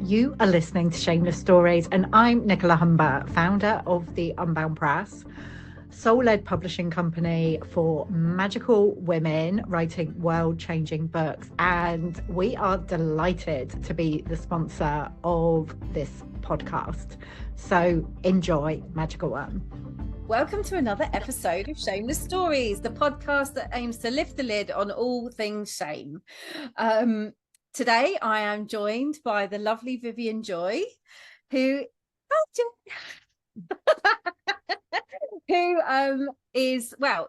You are listening to Shameless Stories, and I'm Nicola Humber, founder of the Unbound Press, soul-led publishing company for magical women writing world-changing books. And we are delighted to be the sponsor of this podcast. So enjoy, magical one. Welcome to another episode of Shameless Stories, the podcast that aims to lift the lid on all things shame. Today, I am joined by the lovely Vivienne Joy, who is, well,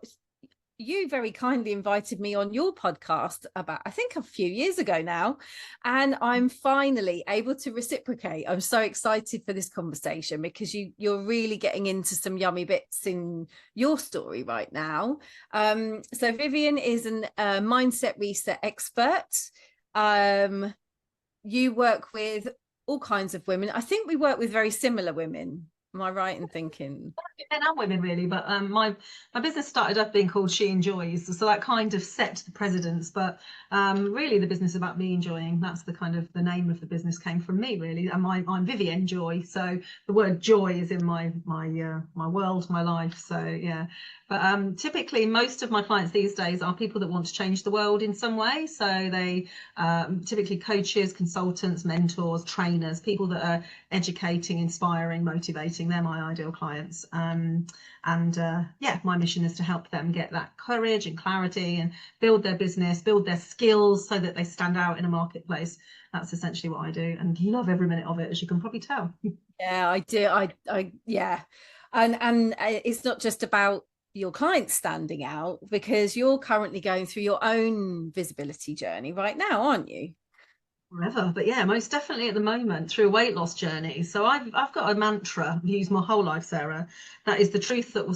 you very kindly invited me on your podcast about, I think, a few years ago now, and I'm finally able to reciprocate. I'm so excited for this conversation because you're really getting into some yummy bits in your story right now. So Vivienne is a mindset reset expert. You work with all kinds of women. I think we work with very similar women. Am I right in thinking? Men and women, really, but my business started off being called She Enjoys, so that kind of set the precedence. But really, the business is about me enjoying. That's the kind of the name of the business came from me, really. And I'm Vivienne Joy, so the word joy is in my world, my life. So yeah. But typically, most of my clients these days are people that want to change the world in some way. So they typically coaches, consultants, mentors, trainers, people that are educating, inspiring, motivating. They're my ideal clients. Yeah, my mission is to help them get that courage and clarity and build their business, build their skills so that they stand out in a marketplace. That's essentially what I do, and love every minute of it, as you can probably tell. Yeah, I do. Yeah, and it's not just about your clients standing out, because you're currently going through your own visibility journey right now, aren't you? Forever, but yeah, most definitely at the moment through a weight loss journey. So I've got a mantra I've used my whole life, Sarah. That is the truth will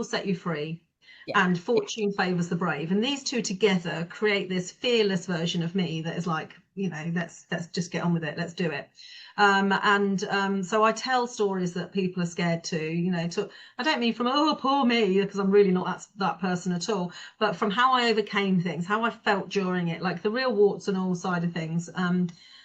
set you free. Yeah. And fortune favors the brave. And these two together create this fearless version of me that is like, let's just get on with it. Let's do it. So I tell stories that people are scared to, I don't mean from, oh, poor me, because I'm really not that person at all, but from how I overcame things, how I felt during it, like the real warts and all side of things.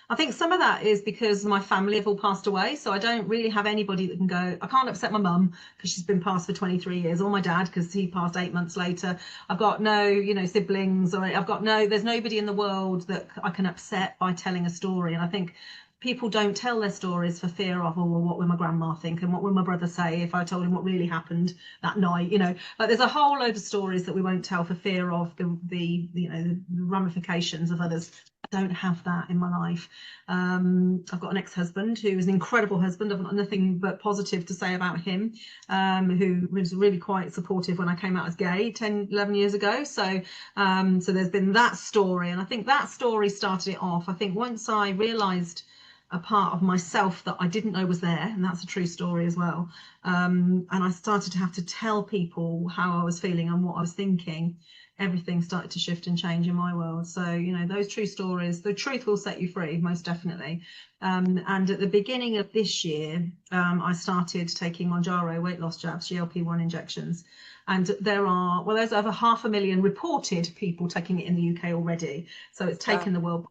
I think some of that is because my family have all passed away, so I don't really have anybody that can go. I can't upset my mum because she's been passed for 23 years, or my dad because he passed 8 months later. I've got no, siblings, or there's nobody in the world that I can upset by telling a story. And I think people don't tell their stories for fear of, oh, well, what will my grandma think, and what will my brother say if I told him what really happened that night? Like there's a whole load of stories that we won't tell for fear of the ramifications of others. I don't have that in my life. I've got an ex-husband who is an incredible husband. I've got nothing but positive to say about him, who was really quite supportive when I came out as gay 10, 11 years ago. So there's been that story, and I think that story started it off. I think once I realised a part of myself that I didn't know was there, and that's a true story as well. And I started to have to tell people how I was feeling and what I was thinking. Everything started to shift and change in my world. So, those true stories, the truth will set you free, most definitely. And at the beginning of this year, I started taking Mounjaro weight loss jabs, GLP-1 injections. And there's over 500,000 reported people taking it in the UK already. So it's taken the world.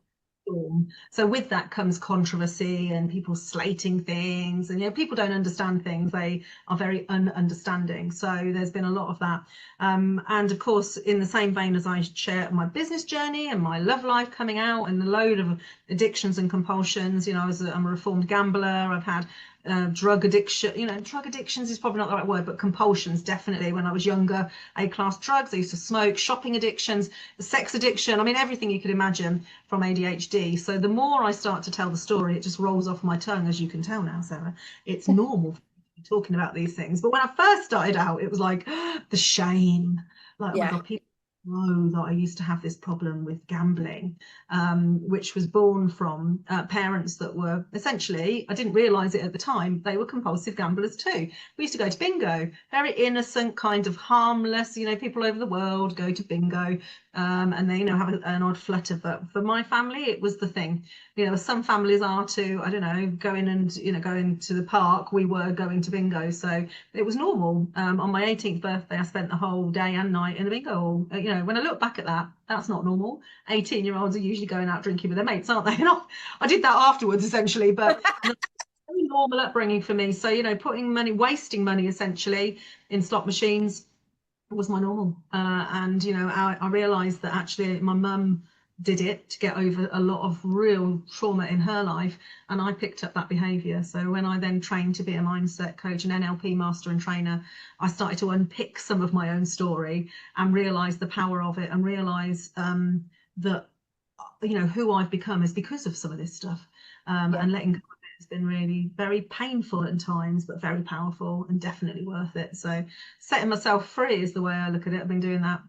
So with that comes controversy and people slating things, and people don't understand things. They are very ununderstanding. So there's been a lot of that, and of course, in the same vein as I share my business journey and my love life coming out and the load of addictions and compulsions, I'm a reformed gambler. I've had drug addiction, drug addictions is probably not the right word, but compulsions, definitely. When I was younger, A-class drugs, I used to smoke, shopping addictions, sex addiction, everything you could imagine from ADHD. So the more I start to tell the story, it just rolls off my tongue, as you can tell now, Sarah. It's normal talking about these things. But when I first started out, it was like the shame, like, oh my God, people know that I used to have this problem with gambling, which was born from parents that were essentially, I didn't realise it at the time, they were compulsive gamblers too. We used to go to bingo, very innocent, kind of harmless, people over the world go to bingo, and they, have an odd flutter. But for my family, it was the thing. Some families are to, I don't know, going to the park. We were going to bingo, so it was normal. On my 18th birthday, I spent the whole day and night in the bingo hall. know, when I look back at that, that's not normal. 18-year-olds are usually going out drinking with their mates, aren't they? And I did that afterwards, essentially, but very normal upbringing for me. So, you know, wasting money essentially in slot machines was my normal. And, you know, I realised that actually my mum did it to get over a lot of real trauma in her life, and I picked up that behaviour. So when I then trained to be a mindset coach, an NLP master and trainer, I started to unpick some of my own story and realise the power of it, and realise that, you know, who I've become is because of some of this stuff. And letting go of it has been really very painful at times, but very powerful and definitely worth it. So setting myself free is the way I look at it. I've been doing that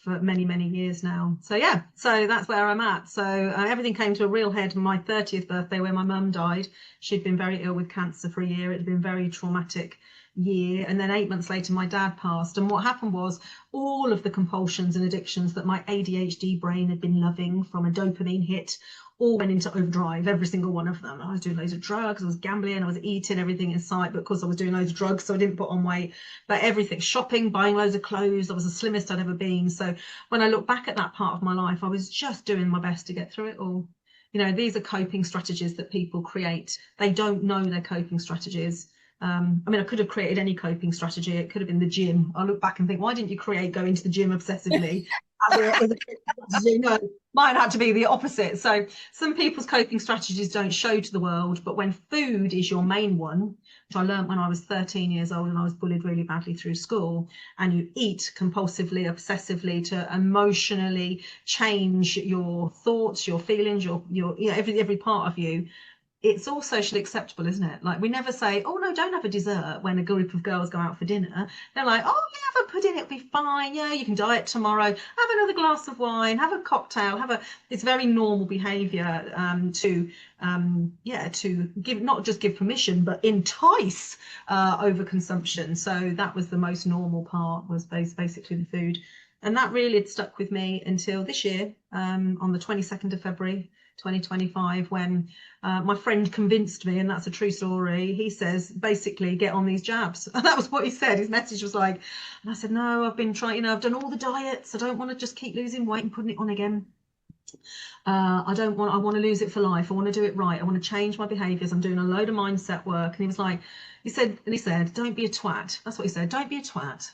for many, many years now. So yeah, so that's where I'm at. So everything came to a real head on my 30th birthday, where my mum died. She'd been very ill with cancer for a year. It had been a very traumatic year. And then 8 months later, my dad passed. And what happened was all of the compulsions and addictions that my ADHD brain had been loving from a dopamine hit all went into overdrive, every single one of them. I was doing loads of drugs, I was gambling, I was eating everything in sight, but of course I was doing loads of drugs, so I didn't put on weight. But everything, shopping, buying loads of clothes, I was the slimmest I'd ever been. So when I look back at that part of my life, I was just doing my best to get through it all. You know, these are coping strategies that people create. They don't know they're coping strategies. I mean, I could have created any coping strategy. It could have been the gym. I look back and think, why didn't you create going to the gym obsessively? No, mine had to be the opposite. So some people's coping strategies don't show to the world, but when food is your main one, which I learned when I was 13 years old and I was bullied really badly through school, and you eat compulsively, obsessively to emotionally change your thoughts, your feelings, your you know, every part of you, it's all socially acceptable, isn't it? Like, we never say, oh no, don't have a dessert when a group of girls go out for dinner. They're like, oh yeah, have a pudding, it'll be fine. Yeah, you can diet tomorrow. Have another glass of wine, have a cocktail, it's very normal behaviour to give, not just give permission, but entice overconsumption. So that was the most normal part, was basically the food. And that really had stuck with me until this year, on the 22nd of February, 2025, when my friend convinced me, and that's a true story. He says, basically, get on these jabs. And that was what he said. His message was like, and I said, no, I've been trying, you know, I've done all the diets. I don't want to just keep losing weight and putting it on again. I want to lose it for life. I want to do it right. I want to change my behaviors. I'm doing a load of mindset work. And he was like, he said, don't be a twat. That's what he said. Don't be a twat.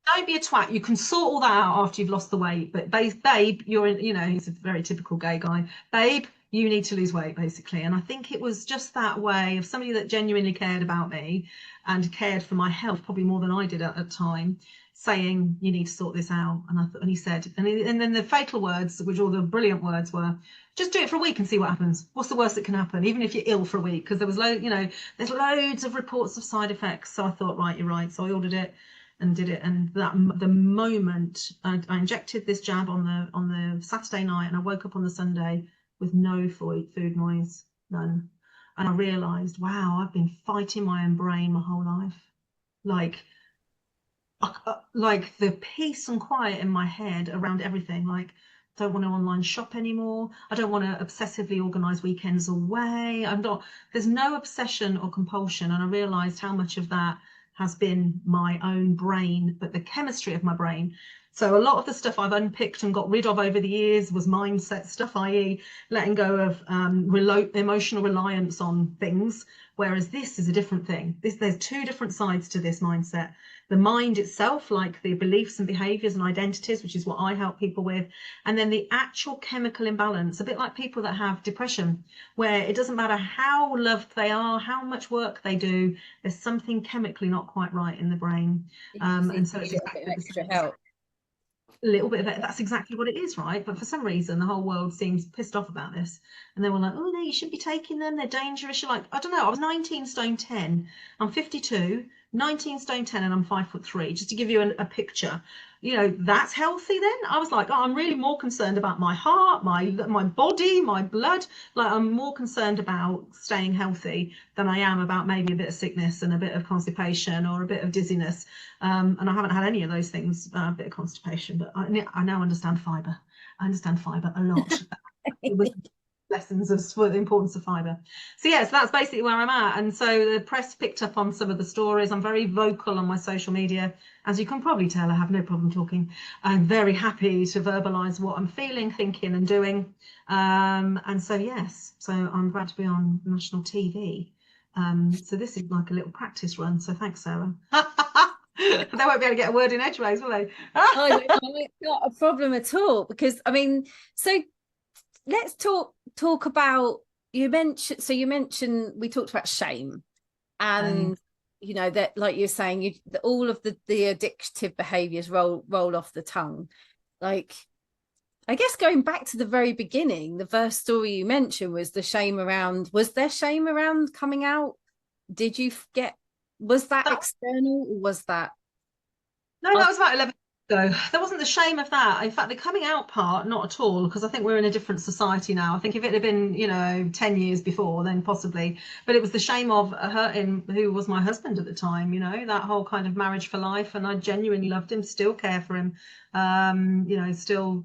Don't be a twat. You can sort all that out after you've lost the weight. But babe, you're in, you know, he's a very typical gay guy. Babe, you need to lose weight, basically. And I think it was just that way of somebody that genuinely cared about me and cared for my health, probably more than I did at the time, saying, you need to sort this out. And he said, and then the fatal words, which all the brilliant words were, just do it for a week and see what happens. What's the worst that can happen, even if you're ill for a week? Because there was there's loads of reports of side effects. So I thought, right, you're right. So I ordered it and did it. And that the moment I injected this jab on the Saturday night, and I woke up on the Sunday with no food noise, none. And I realised, wow, I've been fighting my own brain my whole life. Like the peace and quiet in my head around everything. Like, don't want to online shop anymore. I don't want to obsessively organise weekends away. There's no obsession or compulsion. And I realised how much of that has been my own brain, but the chemistry of my brain. So a lot of the stuff I've unpicked and got rid of over the years was mindset stuff, i.e. letting go of emotional reliance on things, whereas this is a different thing. There's two different sides to this mindset. The mind itself, like the beliefs and behaviours and identities, which is what I help people with, and then the actual chemical imbalance, a bit like people that have depression, where it doesn't matter how loved they are, how much work they do, there's something chemically not quite right in the brain. And so it's a bit of extra help. A little bit of it, that's exactly what it is, right? But for some reason the whole world seems pissed off about this, and they were like, oh no, you shouldn't be taking them, they're dangerous. You're like, I don't know, I was 19 stone 10, I'm 52, 19 stone 10, and I'm 5'3", just to give you a picture. You know, that's healthy then? I was like, oh, I'm really more concerned about my heart, my body, my blood. Like, I'm more concerned about staying healthy than I am about maybe a bit of sickness and a bit of constipation or a bit of dizziness. And I haven't had any of those things, a bit of constipation, but I now understand fibre. I understand fibre a lot. It was lessons of the importance of fibre. So yes, that's basically where I'm at. And so the press picked up on some of the stories. I'm very vocal on my social media. As you can probably tell, I have no problem talking. I'm very happy to verbalise what I'm feeling, thinking and doing. And so yes, so I'm glad to be on national TV. So this is like a little practice run. So thanks, Sarah. They won't be able to get a word in edgeways, will they? Oh, it's not a problem at all, because I mean, so let's talk about, you mentioned we talked about shame, and you know that, like you're saying, all of the addictive behaviors roll off the tongue. Like, I guess going back to the very beginning, the first story you mentioned was the shame around, was there shame around coming out? Did you get, was that external, or was that? No, that was about 11 years ago. There wasn't the shame of that. In fact, the coming out part, not at all, because I think we're in a different society now. I think if it had been, 10 years before, then possibly. But it was the shame of hurting who was my husband at the time, that whole kind of marriage for life. And I genuinely loved him, still care for him,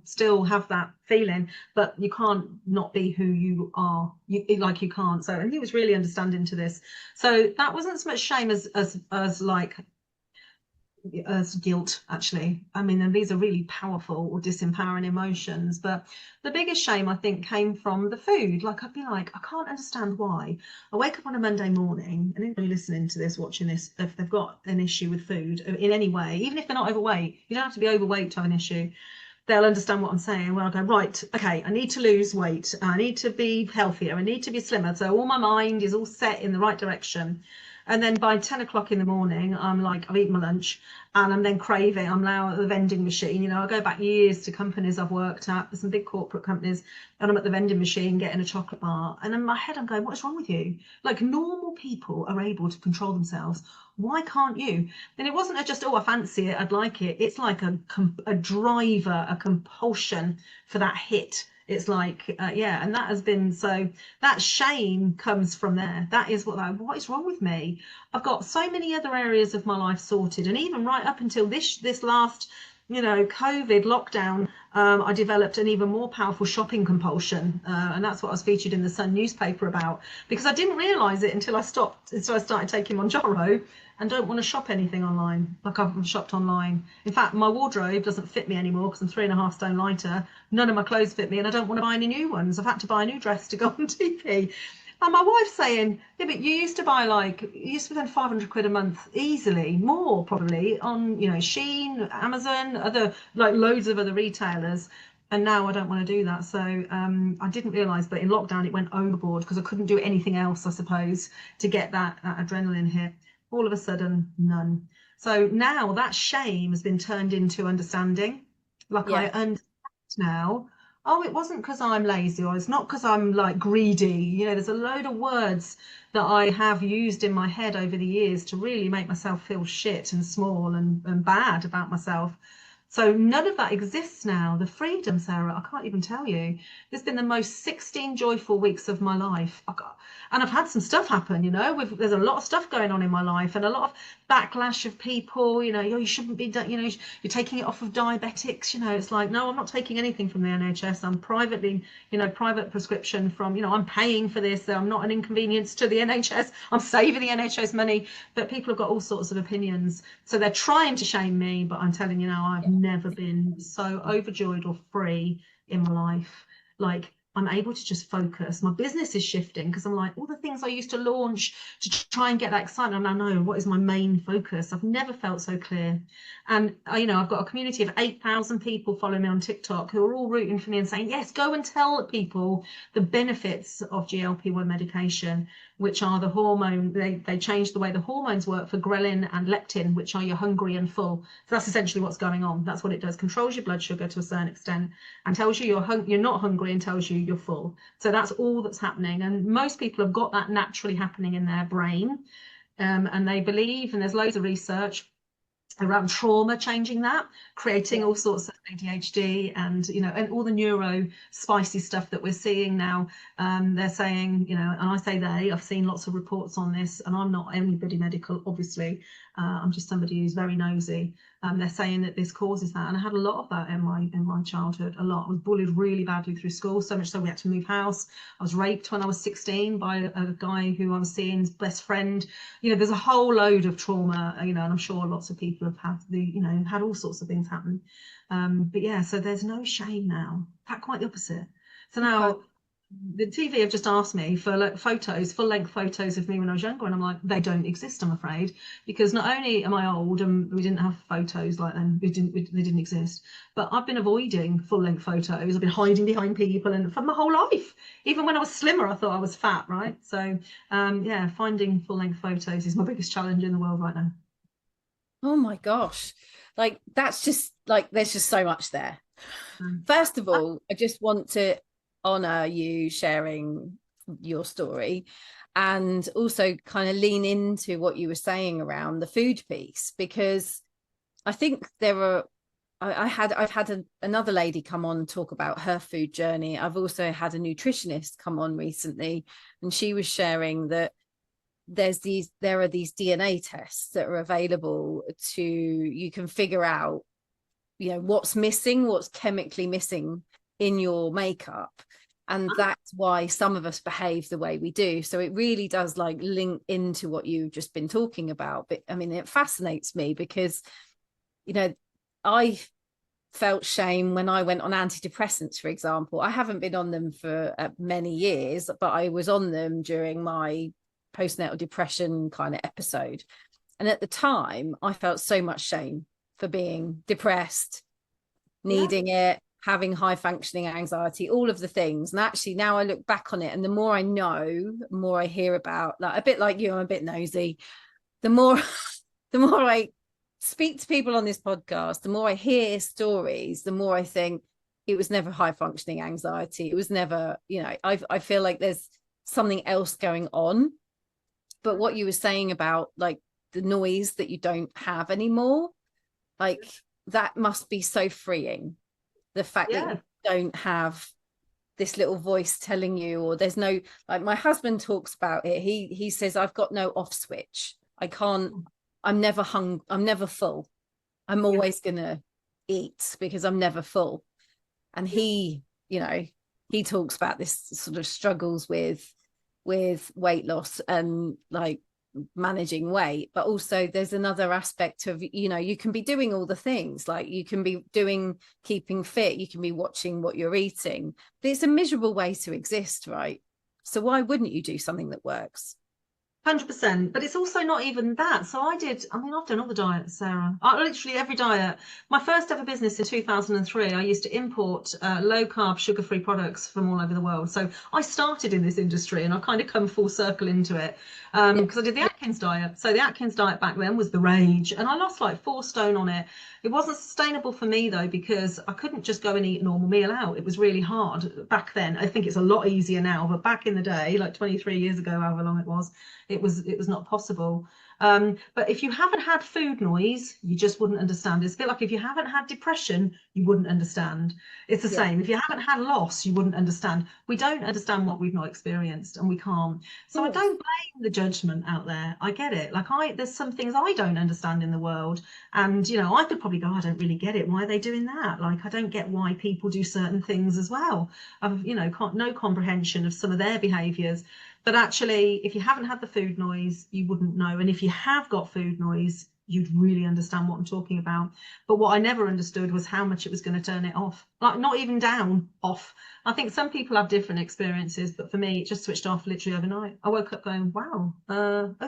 still have that feeling. But you can't not be who you are. You can't. So, and he was really understanding to this. So that wasn't so much shame as like, as guilt, actually. I mean, and these are really powerful or disempowering emotions, but the biggest shame I think came from the food. Like, I'd be like, I can't understand why I wake up on a Monday morning, and anybody listening to this, watching this, if they've got an issue with food in any way, even if they're not overweight, you don't have to be overweight to have an issue, they'll understand what I'm saying. Well, I go, right, okay, I need to lose weight, I need to be healthier, I need to be slimmer, so all my mind is all set in the right direction. And then by 10 o'clock in the morning, I'm like, I've eaten my lunch, and I'm then craving. I'm now at the vending machine. I go back years to companies I've worked at, some big corporate companies, and I'm at the vending machine getting a chocolate bar. And in my head, I'm going, what's wrong with you? Like, normal people are able to control themselves. Why can't you? And it wasn't just, oh, I fancy it, I'd like it. It's like a driver, a compulsion for that hit. It's like, and that has been, so that shame comes from there. That is what is wrong with me? I've got so many other areas of my life sorted. And even right up until this last, COVID lockdown, I developed an even more powerful shopping compulsion. And that's what I was featured in the Sun newspaper about, because I didn't realise it until I stopped. So I started taking Mounjaro and don't want to shop anything online. Like, I've shopped online. In fact, my wardrobe doesn't fit me anymore because I'm 3.5 stone lighter. None of my clothes fit me, and I don't want to buy any new ones. I've had to buy a new dress to go on TV. And my wife's saying, yeah, but you used to spend 500 quid a month easily, more probably, on, Shein, Amazon, other, like, loads of other retailers. And now I don't want to do that. So I didn't realise, but in lockdown it went overboard because I couldn't do anything else, I suppose, to get that adrenaline hit. All of a sudden, none. So now that shame has been turned into understanding. Like, I understand now, oh, it wasn't because I'm lazy, or it's not because I'm like greedy. There's a load of words that I have used in my head over the years to really make myself feel shit and small and bad about myself. So none of that exists now. The freedom, Sarah, I can't even tell you. It's been the most 16 joyful weeks of my life. And I've had some stuff happen, there's a lot of stuff going on in my life, and a lot of backlash of people, you shouldn't be, you're taking it off of diabetics, it's like, no, I'm not taking anything from the NHS. I'm privately, private prescription from, I'm paying for this. I'm not an inconvenience to the NHS. I'm saving the NHS money. But people have got all sorts of opinions. So they're trying to shame me, but I'm telling you now, I've never been so overjoyed or free in my life. Like, I'm able to just focus. My business is shifting because I'm like, all the things I used to launch to try and get that excitement, I now know what is my main focus. I've never felt so clear. And I've got a community of 8,000 people following me on TikTok who are all rooting for me and saying, yes, go and tell people the benefits of GLP-1 medication, which are the hormone. They change the way the hormones work for ghrelin and leptin, which are you're hungry and full. So that's essentially what's going on. That's what it does. Controls your blood sugar to a certain extent and tells you you're not hungry, and tells you you're full. So that's all that's happening. And most people have got that naturally happening in their brain. And they believe, and there's loads of research around trauma changing that, creating all sorts of ADHD and and all the neuro spicy stuff that we're seeing now. They're saying, and I say I've seen lots of reports on this, and I'm not anybody medical, obviously, I'm just somebody who's very nosy. They're saying that this causes that, and I had a lot of that in my childhood. A lot. I was bullied really badly through school, so much so we had to move house. I was raped when I was 16 by a guy who I was seeing, his best friend. You know, there's a whole load of trauma. You know, and I'm sure lots of people have had all sorts of things happen. But yeah, so there's no shame now. In fact, quite the opposite. So now the TV have just asked me for like photos, full-length photos of me when I was younger, and I'm like, they don't exist, I'm afraid, because not only am I old and we didn't have photos like then, they didn't exist, but I've been avoiding full-length photos. I've been hiding behind people, and for my whole life, even when I was slimmer, I thought I was fat, right? So yeah, finding full-length photos is my biggest challenge in the world right now. Oh my gosh, like that's just like there's just so much there. First of all, I just want to honor you sharing your story, and also kind of lean into what you were saying around the food piece, because I think I've had another lady come on and talk about her food journey. I've also had a nutritionist come on recently, and she was sharing that there are these DNA tests that are available to, you can figure out, you know, what's missing, what's chemically missing in your makeup, and that's why some of us behave the way we do. So it really does like link into what you've just been talking about. But I mean, it fascinates me because, you know, I felt shame when I went on antidepressants, for example. I haven't been on them for many years, but I was on them during my postnatal depression kind of episode, and at the time I felt so much shame for being depressed, needing it, having high functioning anxiety, all of the things. And actually now I look back on it, and the more I know, the more I hear about, like a bit like you, I'm a bit nosy, the more I speak to people on this podcast, the more I hear stories, the more I think it was never high functioning anxiety, it was never, you know, I feel like there's something else going on. But what you were saying about like the noise that you don't have anymore, like that must be so freeing. The fact that you don't have this little voice telling you, or there's no, like my husband talks about it. He says, I've got no off switch. I'm never full. I'm always gonna eat because I'm never full. And he, you know, he talks about this sort of struggles with weight loss and like managing weight, but also there's another aspect of, you know, you can be doing all the things, like you can be doing keeping fit, you can be watching what you're eating, but it's a miserable way to exist, right? So why wouldn't you do something that works? 100%, but it's also not even that. So I've done all the diets, Sarah. Literally every diet. My first ever business in 2003, I used to import low carb, sugar-free products from all over the world. So I started in this industry, and I've kind of come full circle into it because I did the Atkins diet. So the Atkins diet back then was the rage, and I lost like 4 stone on it. It wasn't sustainable for me though, because I couldn't just go and eat a normal meal out. It was really hard back then. I think it's a lot easier now, but back in the day, like 23 years ago, however long it was not possible. But if you haven't had food noise, you just wouldn't understand. It's a bit like if you haven't had depression, you wouldn't understand. It's the same. If you haven't had loss, you wouldn't understand. We don't understand what we've not experienced, and we can't. So I don't blame the judgment out there. I get it. Like there's some things I don't understand in the world, and you know, I could probably go, I don't really get it. Why are they doing that? Like I don't get why people do certain things as well. I've, you know, no comprehension of some of their behaviours. But actually, if you haven't had the food noise, you wouldn't know. And if you have got food noise, you'd really understand what I'm talking about. But what I never understood was how much it was going to turn it off. Like not even down, off. I think some people have different experiences, but for me, it just switched off literally overnight. I woke up going, wow,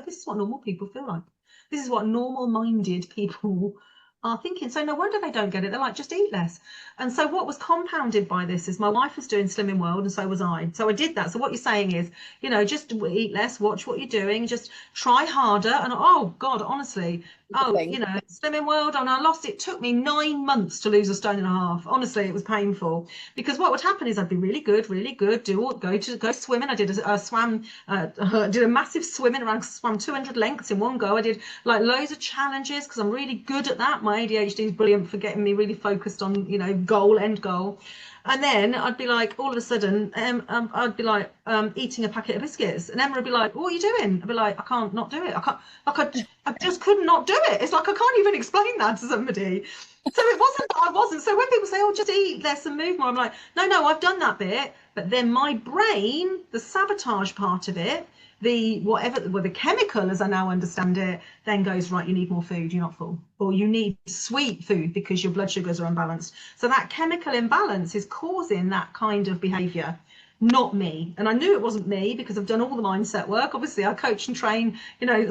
this is what normal people feel like. This is what normal-minded people are thinking. So no wonder they don't get it. They're like, just eat less. And so what was compounded by this is my wife was doing Slimming World, and so was I. So I did that. So what you're saying is, you know, just eat less, watch what you're doing, just try harder. And oh God, honestly, you know, Slimming World, and I lost, it took me 9 months to lose 1.5 stone. Honestly, it was painful, because what would happen is I'd be really good, go swimming. I did did a massive swimming around, swam 200 lengths in one go. I did like loads of challenges because I'm really good at that. My ADHD is brilliant for getting me really focused on, you know, end goal. And then I'd be like, all of a sudden, I'd be like eating a packet of biscuits, and Emma would be like, "What are you doing?" I'd be like, "I can't not do it. I I just could not do it. It's like, I can't even explain that to somebody. So it wasn't that I wasn't. So when people say, oh, just eat less and move more, I'm like, no, I've done that bit. But then my brain, the sabotage part of it, the chemical, as I now understand it, then goes, right, you need more food, you're not full, or you need sweet food because your blood sugars are unbalanced. So that chemical imbalance is causing that kind of behavior, not me. And I knew it wasn't me because I've done all the mindset work. Obviously, I coach and train,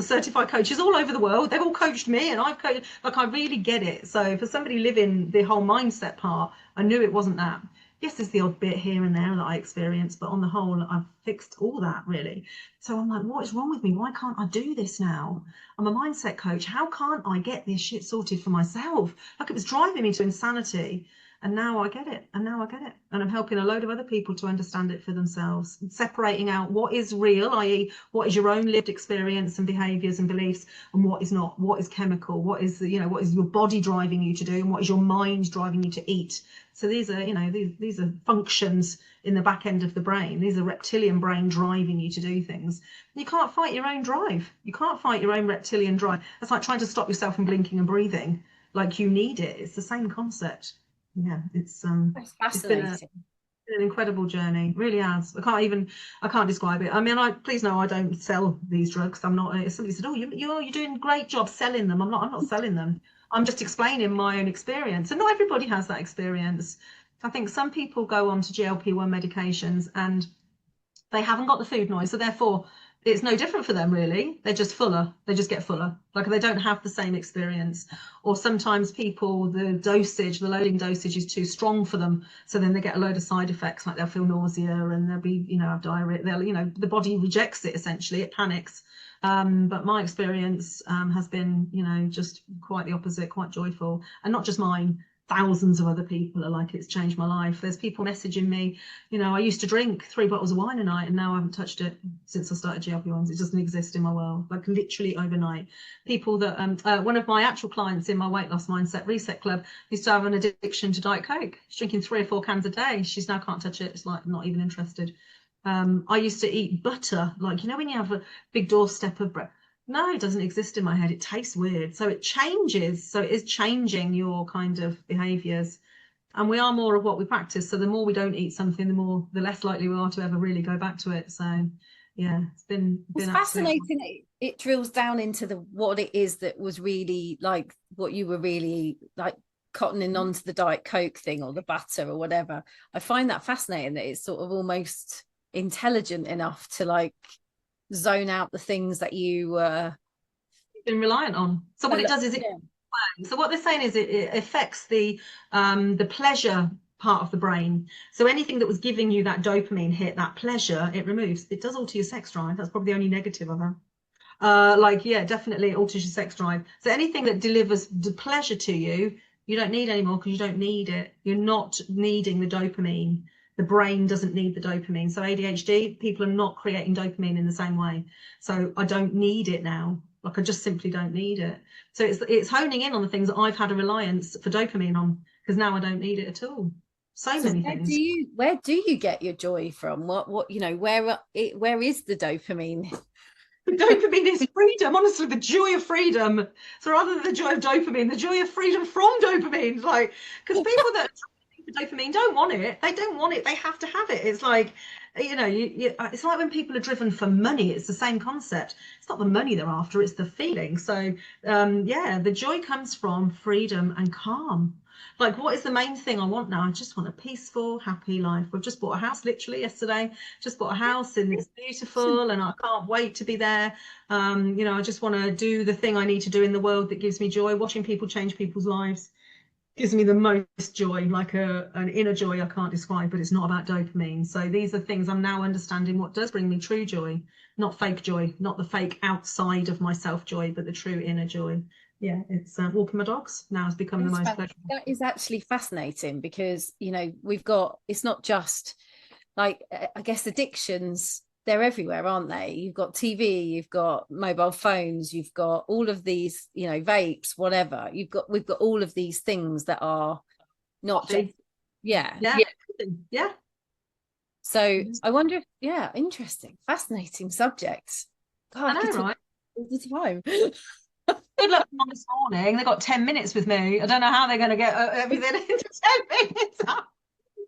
certified coaches all over the world. They've all coached me, and I've coached, like, I really get it. So for somebody living the whole mindset part, I knew it wasn't that. Yes, there's the odd bit here and there that I experience, but on the whole, I've fixed all that, really. So I'm like, what is wrong with me? Why can't I do this now? I'm a mindset coach. How can't I get this shit sorted for myself? Like, it was driving me to insanity. And now I get it. And now I get it. And I'm helping a load of other people to understand it for themselves, separating out what is real, i.e., what is your own lived experience and behaviours and beliefs, and what is not, what is chemical, what is what is your body driving you to do, and what is your mind driving you to eat. So these are, these are functions in the back end of the brain. These are reptilian brain driving you to do things. You can't fight your own drive. You can't fight your own reptilian drive. That's like trying to stop yourself from blinking and breathing. Like, you need it. It's the same concept. Yeah, it's fascinating. It's been an incredible journey. It really has. I can't describe it. I mean, please know I don't sell these drugs. I'm not. Somebody said, oh, you're doing a great job selling them. I'm not selling them. I'm just explaining my own experience, and not everybody has that experience. I think some people go on to GLP-1 medications and they haven't got the food noise, so therefore it's no different for them, really. They're just fuller. They just get fuller. Like, they don't have the same experience. Or sometimes people, the loading dosage is too strong for them. So then they get a load of side effects, like they'll feel nausea and they'll be, have diarrhea. The body rejects it, essentially. It panics. But my experience has been, just quite the opposite, quite joyful. And not just mine. Thousands of other people are like, it's changed my life. There's people messaging me, I used to drink 3 bottles of wine a night, and now I haven't touched it since I started GLP-1s. It doesn't exist in my world, like, literally overnight. People that, one of my actual clients in my weight loss mindset reset club used to have an addiction to Diet Coke. She's drinking 3 or 4 cans a day. She's now can't touch it. It's like, not even interested. I used to eat butter, like, when you have a big doorstep of bread. No, it doesn't exist in my head. It tastes weird. So it changes. So it is changing your kind of behaviours. And we are more of what we practice. So the more we don't eat something, the less likely we are to ever really go back to it. So yeah, it's fascinating. It drills down into what it is that was really like, what you were really like cottoning onto the Diet Coke thing or the butter or whatever. I find that fascinating, that it's sort of almost intelligent enough to like zone out the things that you been reliant on. So what it does is so what they're saying is it affects the pleasure part of the brain. So anything that was giving you that dopamine hit, that pleasure, it removes. It does alter your sex drive. That's probably the only negative of that. Definitely it alters your sex drive. So anything that delivers the pleasure to you, you don't need anymore, because you don't need it. You're not needing the dopamine. The brain doesn't need the dopamine. So ADHD, people are not creating dopamine in the same way. So I don't need it now. Like, I just simply don't need it. So it's honing in on the things that I've had a reliance for dopamine on, because now I don't need it at all. So many things. Where do you get your joy from? What where is the dopamine? Dopamine is freedom, honestly, the joy of freedom. So rather than the joy of dopamine, the joy of freedom from dopamine. Like, because people that dopamine don't want it. They don't want it. They have to have it. It's like, it's like when people are driven for money. It's the same concept. It's not the money they're after, it's the feeling. So the joy comes from freedom and calm. Like, what is the main thing I want now? I just want a peaceful, happy life. We've just bought a house literally yesterday. Just bought a house, and it's beautiful, and I can't wait to be there. I just want to do the thing I need to do in the world that gives me joy. Watching people change people's lives gives me the most joy, like an inner joy I can't describe, but it's not about dopamine. So these are things I'm now understanding what does bring me true joy, not fake joy, not the fake outside of myself joy, but the true inner joy. Yeah, it's walking my dogs now has become the most pleasurable. That is actually fascinating, because it's not just like, I guess addictions, they're everywhere, aren't they? You've got TV, you've got mobile phones, you've got all of these, vapes, whatever. We've got all of these things that are not just, yeah. So I wonder if, interesting, fascinating subject. God, I know, right? All the time. Good luck on this morning. They've got 10 minutes with me. I don't know how they're going to get everything into 10 minutes.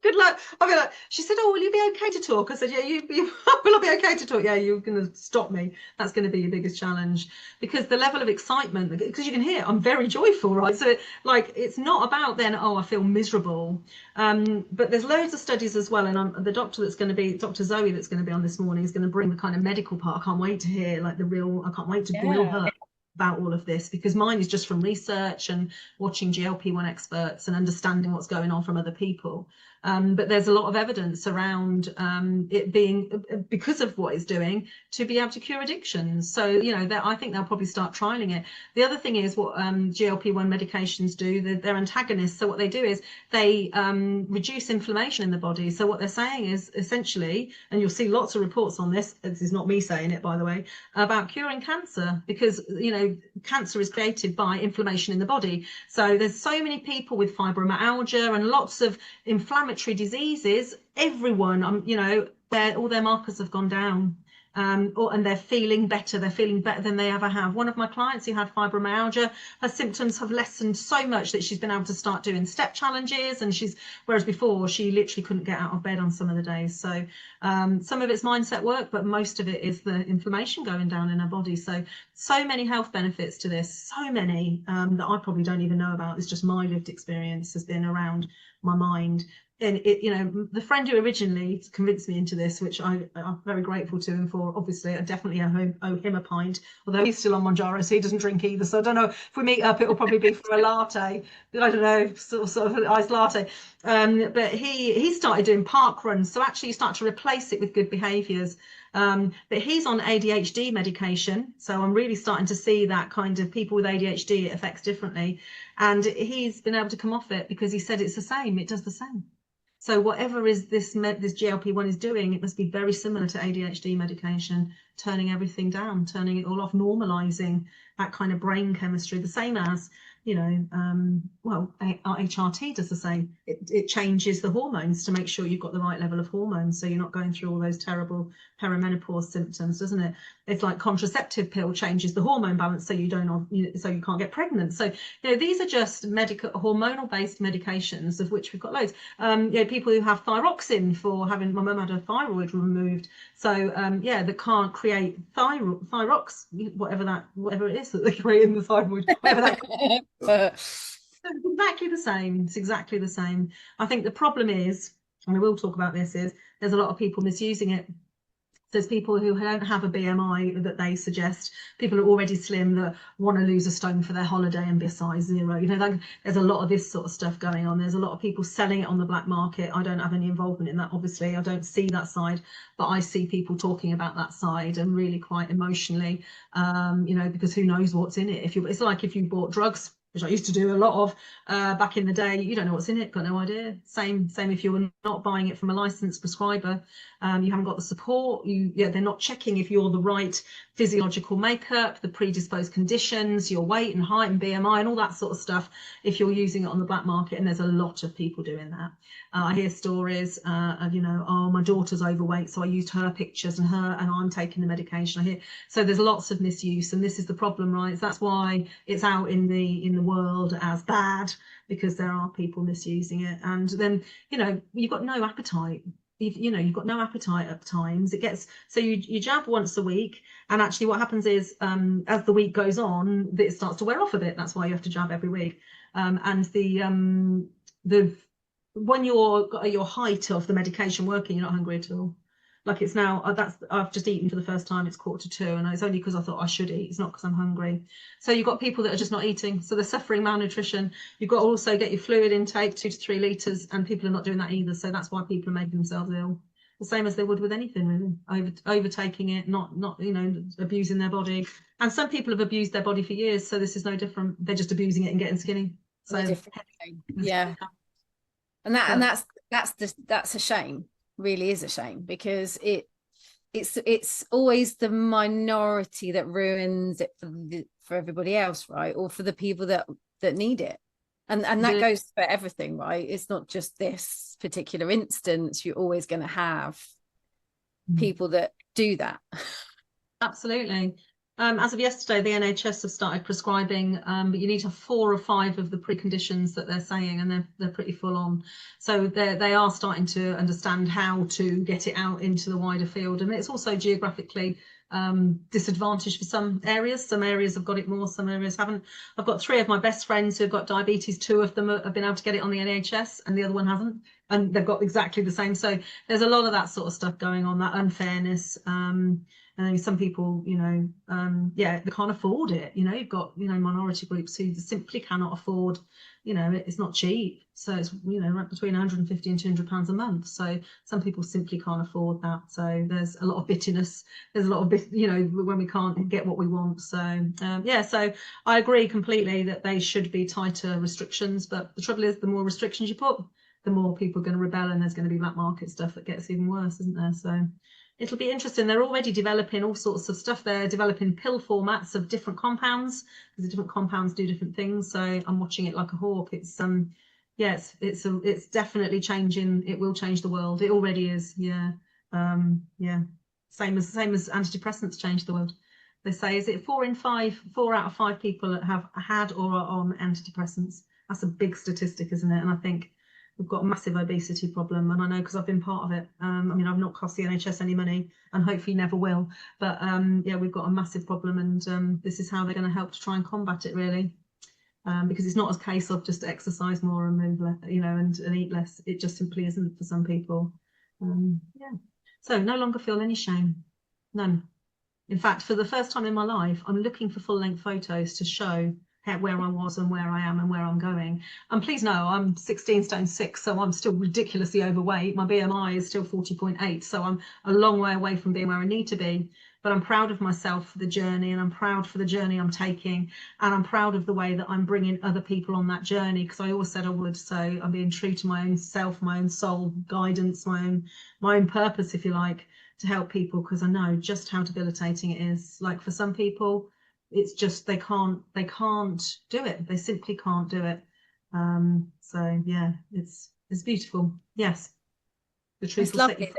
Good luck. I'll be like, she said, oh, will you be okay to talk? I said, yeah, will I be okay to talk? Yeah, you're going to stop me. That's going to be your biggest challenge, because the level of excitement, because you can hear I'm very joyful, right? So like, it's not about then, oh, I feel miserable. But there's loads of studies as well. And the doctor that's going to be, Dr. Zoe, that's going to be on this morning, is going to bring the kind of medical part. I can't wait to hear like I can't wait to grill her about all of this, because mine is just from research and watching GLP-1 experts and understanding what's going on from other people. But there's a lot of evidence around it being, because of what it's doing, to be able to cure addictions. So, you know, I think they'll probably start trialing it. The other thing is what GLP-1 medications do, they're antagonists. So what they do is they reduce inflammation in the body. So what they're saying is essentially, and you'll see lots of reports on this is not me saying it, by the way, about curing cancer, because, you know, cancer is created by inflammation in the body. So there's so many people with fibromyalgia and lots of inflammatory diseases. Everyone, you know, all their markers have gone down, and they're feeling better. They're feeling better than they ever have. One of my clients who had fibromyalgia, her symptoms have lessened so much that she's been able to start doing step challenges, and whereas before she literally couldn't get out of bed on some of the days. So some of it's mindset work, but most of it is the inflammation going down in her body. So many health benefits to this, so many that I probably don't even know about. It's just my lived experience has been around my mind. And it, you know, the friend who originally convinced me into this, which I'm very grateful to him for. Obviously, I definitely owe him a pint, although he's still on Monjaro, so he doesn't drink either. So I don't know, if we meet up, it will probably be for a latte. I don't know, sort of an iced latte. But he started doing park runs, so actually you start to replace it with good behaviours. But he's on ADHD medication, so I'm really starting to see that kind of people with ADHD, it affects differently. And he's been able to come off it because he said it's the same, it does the same. So whatever is this GLP-1 is doing, it must be very similar to ADHD medication, turning everything down, turning it all off, normalizing that kind of brain chemistry, the same as, you know, well, our HRT does the same. It changes the hormones to make sure you've got the right level of hormones, so you're not going through all those terrible perimenopause symptoms, doesn't it? It's like contraceptive pill changes the hormone balance, so you can't get pregnant. So, you know, these are just hormonal based medications, of which we've got loads. You know, people who have thyroxine for having, my mum had her thyroid removed, so yeah, that can't create thyrox, whatever it is that they create in the thyroid, whatever that. It's exactly the same. It's exactly the same. I think the problem is, and we will talk about this, is there's a lot of people misusing it. There's people who don't have a BMI that they suggest, people who are already slim that want to lose a stone for their holiday and be a size 0. You know, like, there's a lot of this sort of stuff going on. There's a lot of people selling it on the black market. I don't have any involvement in that, obviously. I don't see that side, but I see people talking about that side, and really quite emotionally, you know, because who knows what's in it. It's like if you bought drugs, which I used to do a lot of back in the day, you don't know what's in it, got no idea. Same if you're not buying it from a licensed prescriber, you haven't got the support. They're not checking if you're the right physiological makeup, the predisposed conditions, your weight and height and BMI and all that sort of stuff, if you're using it on the black market. And there's a lot of people doing that. I hear stories of, you know, oh, my daughter's overweight, so I used her pictures and I'm taking the medication. So there's lots of misuse, and this is the problem, right? So that's why it's out in the world as bad, because there are people misusing it. And then, you know, you've got no appetite. You've got no appetite at times. So you jab once a week, and actually what happens is, as the week goes on, it starts to wear off a bit. That's why you have to jab every week. And when you're at your height of the medication working, you're not hungry at all. Like, it's now, I've just eaten for the first time, it's 1:45, and it's only because I thought I should eat. It's not because I'm hungry. So you've got people that are just not eating, so they're suffering malnutrition. You've got to also get your fluid intake, 2 to 3 litres, and people are not doing that either. So that's why people are making themselves ill, the same as they would with anything, really. Overtaking it, not you know, abusing their body. And some people have abused their body for years, so this is no different. They're just abusing it and getting skinny. So yeah, and that's a shame. Really is a shame, because it's always the minority that ruins it for everybody else, right? Or for the people that need it. And that goes for everything, right? It's not just this particular instance. You're always going to have people that do that. Absolutely. As of yesterday, the NHS have started prescribing, but you need to have 4 or 5 of the preconditions that they're saying, and they're pretty full on. So they are starting to understand how to get it out into the wider field, and it's also geographically disadvantaged for some areas. Some areas have got it more, some areas haven't. I've got 3 of my best friends who've got diabetes. 2 of them have been able to get it on the NHS, and the other one hasn't, and they've got exactly the same. So there's a lot of that sort of stuff going on, that unfairness. And some people, they can't afford it. You've got, minority groups who simply cannot afford, it's not cheap. So it's, right between 150 and 200 pounds a month. So some people simply can't afford that. So there's a lot of bitterness. There's a lot of, when we can't get what we want. So, so I agree completely that they should be tighter restrictions. But the trouble is, the more restrictions you put, the more people are going to rebel, and there's going to be black market stuff that gets even worse, isn't there? So it'll be interesting. They're already developing all sorts of stuff. They're developing pill formats of different compounds, because the different compounds do different things. So I'm watching it like a hawk. It's it's definitely changing. It will change the world. It already is. Yeah. Same as antidepressants change the world. They say, is it 4 out of 5 people that have had or are on antidepressants? That's a big statistic, isn't it? And I think we've got a massive obesity problem, and I know because I've been part of it. I've not cost the NHS any money, and hopefully never will. But we've got a massive problem, and this is how they're going to help to try and combat it, really. Because it's not a case of just exercise more and move less, and eat less. It just simply isn't for some people. So no longer feel any shame, none. In fact, for the first time in my life, I'm looking for full-length photos to show where I was and where I am and where I'm going. And please know, I'm 16 stone 6, so I'm still ridiculously overweight. My BMI is still 40.8, so I'm a long way away from being where I need to be. But I'm proud of myself for the journey, and I'm proud for the journey I'm taking, and I'm proud of the way that I'm bringing other people on that journey, because I always said I would. So I'm being true to my own self, my own soul guidance, my own purpose, if you like, to help people, because I know just how debilitating it is. Like, for some people, it's just they can't do it. They simply can't do it. So yeah, it's beautiful. Yes, the truth. It's lovely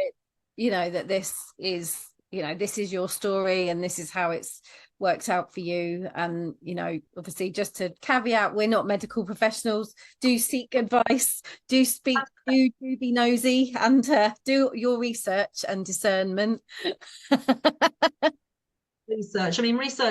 that this is your story, and this is how it's worked out for you. And obviously, just to caveat, we're not medical professionals. Do seek advice, do speak, do be nosy, and do your research and discernment. Research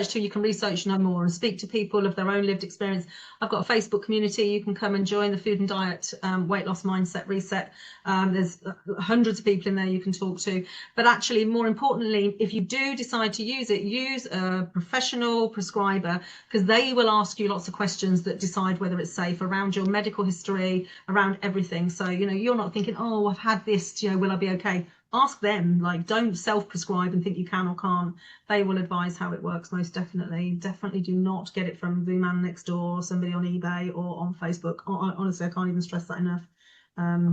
too. You can research no more and speak to people of their own lived experience. I've got a Facebook community. You can come and join the Food and Diet Weight Loss Mindset Reset. There's hundreds of people in there you can talk to. But actually, more importantly, if you do decide to use it, use a professional prescriber, because they will ask you lots of questions that decide whether it's safe around your medical history, around everything. So, you're not thinking, oh, I've had this, will I be okay? Ask them. Like, don't self-prescribe and think you can or can't. They will advise how it works, most definitely. Definitely do not get it from the man next door or somebody on eBay or on Facebook. Honestly, I can't even stress that enough.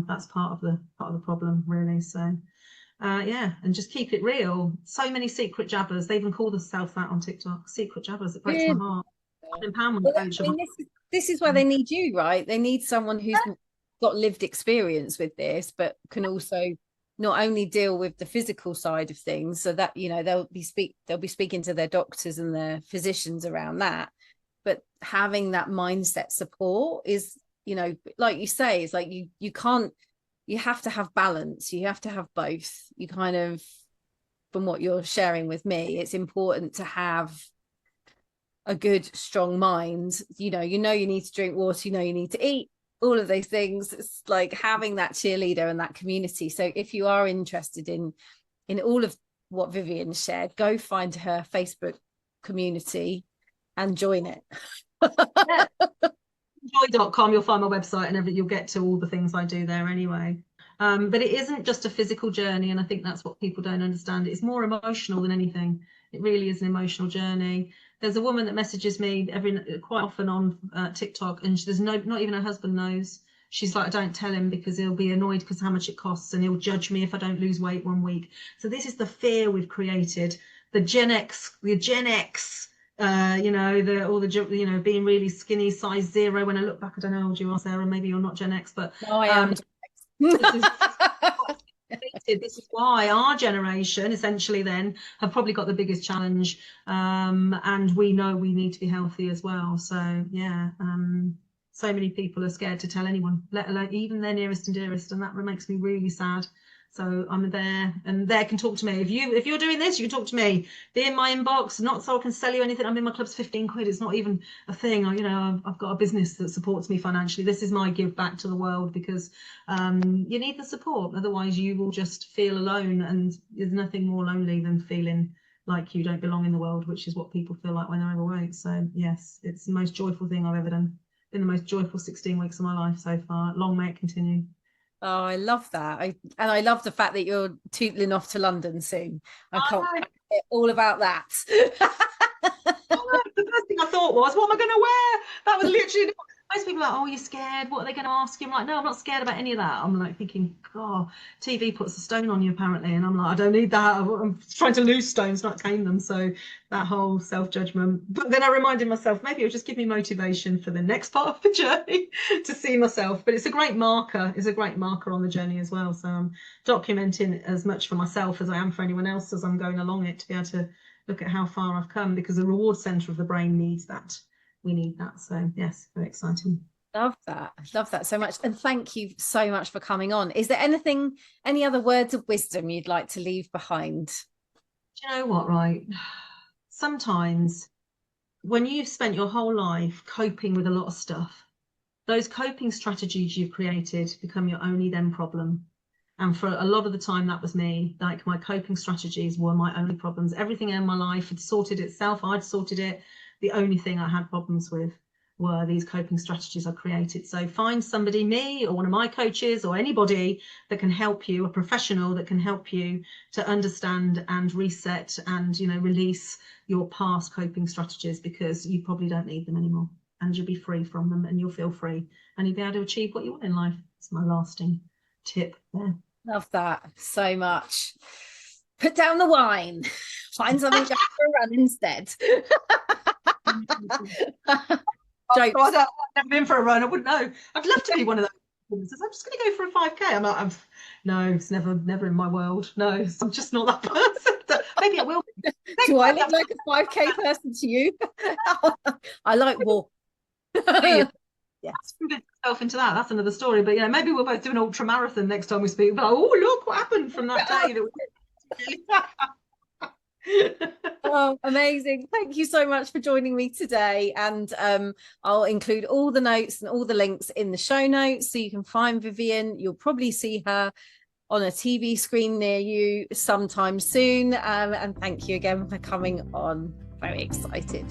That's part of the problem, really. So and just keep it real. So many secret jabbers. They even call themselves that on TikTok. Secret jabbers. It breaks my heart. Empowerment coach. This is why they need you, right? They need someone who's got lived experience with this, but can also not only deal with the physical side of things, so that they'll be speaking to their doctors and their physicians around that, but having that mindset support is, like you say, it's like you have to have balance. You have to have both. You kind of, from what you're sharing with me, it's important to have a good, strong mind. You need to drink water, you need to eat, all of those things. It's like having that cheerleader and that community. So if you are interested in all of what Vivienne shared, go find her Facebook community and join it. Joy.com, you'll find my website and everything. You'll get to all the things I do there anyway. But it isn't just a physical journey, and I think that's what people don't understand. It's more emotional than anything. It really is an emotional journey. There's a woman that messages me quite often on TikTok, and there's not even her husband knows. She's like, I don't tell him because he'll be annoyed because how much it costs, and he'll judge me if I don't lose weight 1 week. So this is the fear we've created. The Gen X, being really skinny, size 0. When I look back, I don't know how old you are, Sarah. Maybe you're not Gen X, but no, I am. This is This is why our generation essentially then have probably got the biggest challenge, and we know we need to be healthy as well. So yeah, so many people are scared to tell anyone, let alone even their nearest and dearest, and that makes me really sad. So I'm there, and they can talk to me. If you're doing this, you can talk to me. Be in my inbox. Not so I can sell you anything. I'm in my club's 15 quid. It's not even a thing. I've got a business that supports me financially. This is my give back to the world, because you need the support. Otherwise, you will just feel alone, and there's nothing more lonely than feeling like you don't belong in the world, which is what people feel like when they're overweight. So yes, it's the most joyful thing I've ever done. Been the most joyful 16 weeks of my life so far. Long may it continue. Oh, I love that. I love the fact that you're tootling off to London soon. I can't hear all about that. The first thing I thought was, what am I going to wear? That was literally, most people are like, oh, you're scared. What are they going to ask you? I'm like, no, I'm not scared about any of that. I'm like thinking, oh, TV puts a stone on you apparently. And I'm like, I don't need that. I'm trying to lose stones, not gain them. So that whole self-judgment. But then I reminded myself, maybe it'll just give me motivation for the next part of the journey to see myself. But it's a great marker. It's a great marker on the journey as well. So I'm documenting as much for myself as I am for anyone else as I'm going along it, to be able to look at how far I've come, because the reward center of the brain needs that. We need that. So yes, very exciting. Love that so much, and thank you so much for coming on. Is there any other words of wisdom you'd like to leave behind? Do you know what, right? Sometimes when you've spent your whole life coping with a lot of stuff, those coping strategies you've created become your only then problem. And for a lot of the time, that was me. Like, my coping strategies were my only problems. Everything in my life had sorted itself. I'd sorted it. The only thing I had problems with were these coping strategies I created. So find somebody, me or one of my coaches or anybody that can help you, a professional that can help you to understand and reset and, release your past coping strategies, because you probably don't need them anymore, and you'll be free from them, and you'll feel free, and you'll be able to achieve what you want in life. It's my lasting tip there. Love that so much. Put down the wine. Find something to go for a run instead. I've never been for a run. I wouldn't know. I'd love to be one of those. I'm just going to go for a 5K. I'm like, no, it's never in my world. No, I'm just not that person. Maybe I will be. Do I look like a 5K person to you? I like walk. Yes, convince myself into that. That's another story. But yeah, maybe we'll both do an ultra marathon next time we speak. But oh, look what happened from that day. Oh, amazing. Thank you so much for joining me today. And I'll include all the notes and all the links in the show notes, so you can find Vivienne. You'll probably see her on a TV screen near you sometime soon. And thank you again for coming on. Very excited.